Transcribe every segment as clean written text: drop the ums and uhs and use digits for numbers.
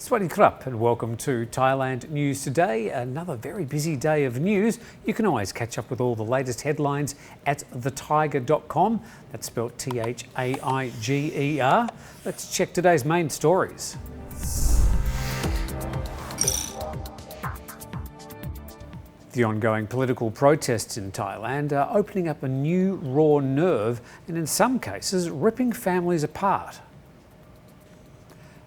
Sawasdee krap and welcome to Thailand News Today. Another very busy day of news. You can always catch up with all the latest headlines at thethaiger.com. That's spelled Thaiger. Let's check today's main stories. The ongoing political protests in Thailand are opening up a new raw nerve and in some cases ripping families apart.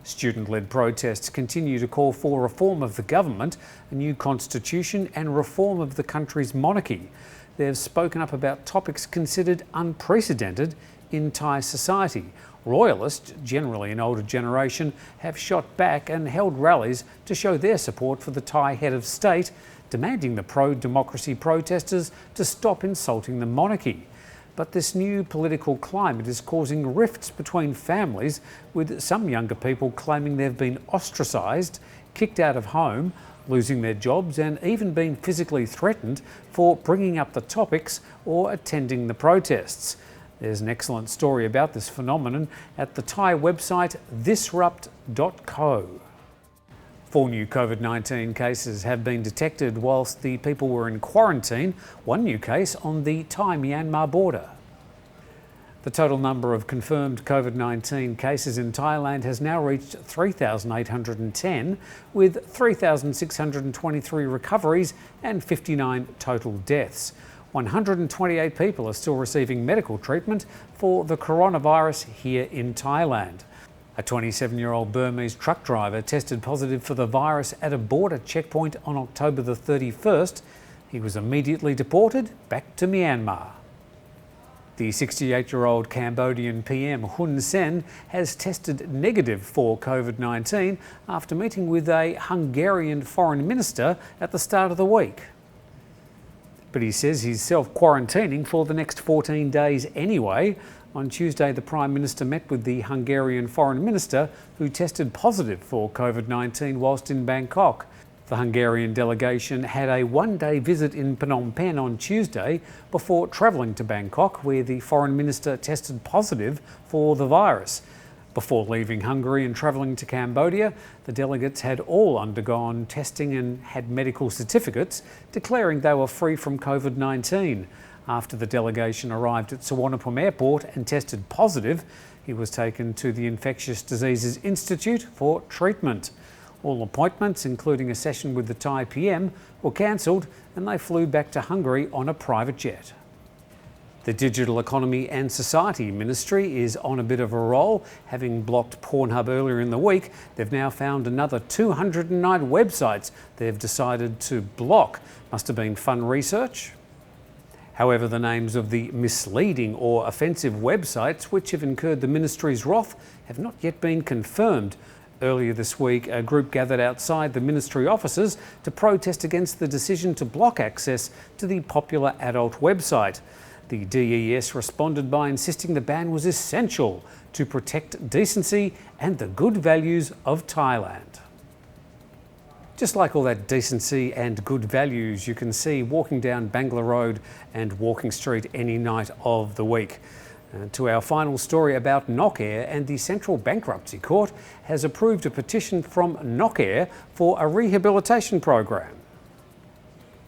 Student-led protests continue to call for reform of the government, a new constitution and reform of the country's monarchy. They've spoken up about topics considered unprecedented in Thai society. Royalists, generally an older generation, have shot back and held rallies to show their support for the Thai head of state, demanding the pro-democracy protesters to stop insulting the monarchy. But this new political climate is causing rifts between families, with some younger people claiming they've been ostracised, kicked out of home, losing their jobs and even being physically threatened for bringing up the topics or attending the protests. There's an excellent story about this phenomenon at the Thai website thisrupt.co. 4 new COVID-19 cases have been detected whilst the people were in quarantine, one new case on the Thai-Myanmar border. The total number of confirmed COVID-19 cases in Thailand has now reached 3,810, with 3,623 recoveries and 59 total deaths. 128 people are still receiving medical treatment for the coronavirus here in Thailand. A 27-year-old Burmese truck driver tested positive for the virus at a border checkpoint on October the 31st. He was immediately deported back to Myanmar. The 68-year-old Cambodian PM Hun Sen has tested negative for COVID-19 after meeting with a Hungarian foreign minister at the start of the week. But he says he's self-quarantining for the next 14 days anyway. On Tuesday, the Prime Minister met with the Hungarian Foreign Minister, who tested positive for COVID-19 whilst in Bangkok. The Hungarian delegation had a one-day visit in Phnom Penh on Tuesday before travelling to Bangkok, where the Foreign Minister tested positive for the virus. Before leaving Hungary and travelling to Cambodia, the delegates had all undergone testing and had medical certificates, declaring they were free from COVID-19. After the delegation arrived at Suvarnabhumi Airport and tested positive, he was taken to the Infectious Diseases Institute for treatment. All appointments, including a session with the Thai PM, were cancelled and they flew back to Hungary on a private jet. The Digital Economy and Society Ministry is on a bit of a roll. Having blocked Pornhub earlier in the week, they've now found another 209 websites they've decided to block. Must have been fun research. However, the names of the misleading or offensive websites which have incurred the ministry's wrath have not yet been confirmed. Earlier this week, a group gathered outside the ministry offices to protest against the decision to block access to the popular adult website. The DES responded by insisting the ban was essential to protect decency and the good values of Thailand. Just like all that decency and good values you can see walking down Bangla Road and Walking Street any night of the week. To our final story about Nok Air, and the Central Bankruptcy Court has approved a petition from Nok Air for a rehabilitation program.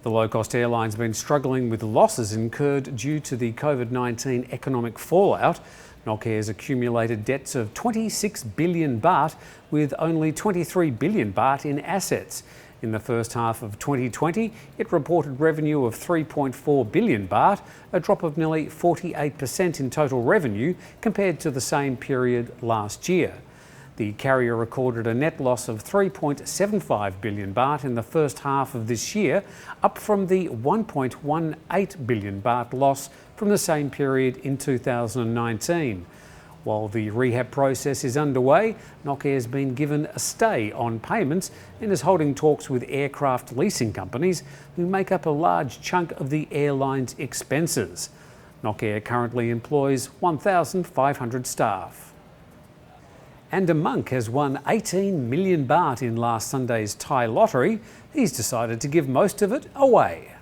The low-cost airline's been struggling with losses incurred due to the COVID-19 economic fallout. Nok Air's accumulated debts of 26 billion baht, with only 23 billion baht in assets. In the first half of 2020, it reported revenue of 3.4 billion baht, a drop of nearly 48% in total revenue compared to the same period last year. The carrier recorded a net loss of 3.75 billion baht in the first half of this year, up from the 1.18 billion baht loss from the same period in 2019. While the rehab process is underway, Nok Air has been given a stay on payments and is holding talks with aircraft leasing companies who make up a large chunk of the airline's expenses. Nok Air currently employs 1,500 staff. And a monk has won 18 million baht in last Sunday's Thai lottery. He's decided to give most of it away.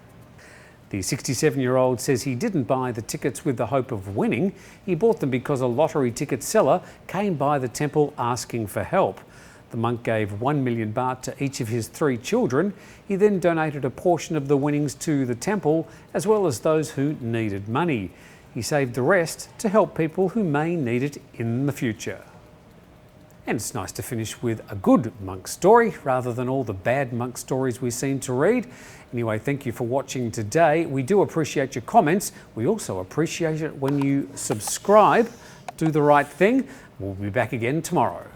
The 67-year-old says he didn't buy the tickets with the hope of winning. He bought them because a lottery ticket seller came by the temple asking for help. The monk gave 1 million baht to each of his 3 children. He then donated a portion of the winnings to the temple, as well as those who needed money. He saved the rest to help people who may need it in the future. And it's nice to finish with a good monk story rather than all the bad monk stories we seem to read. Anyway, thank you for watching today. We do appreciate your comments. We also appreciate it when you subscribe. Do the right thing. We'll be back again tomorrow.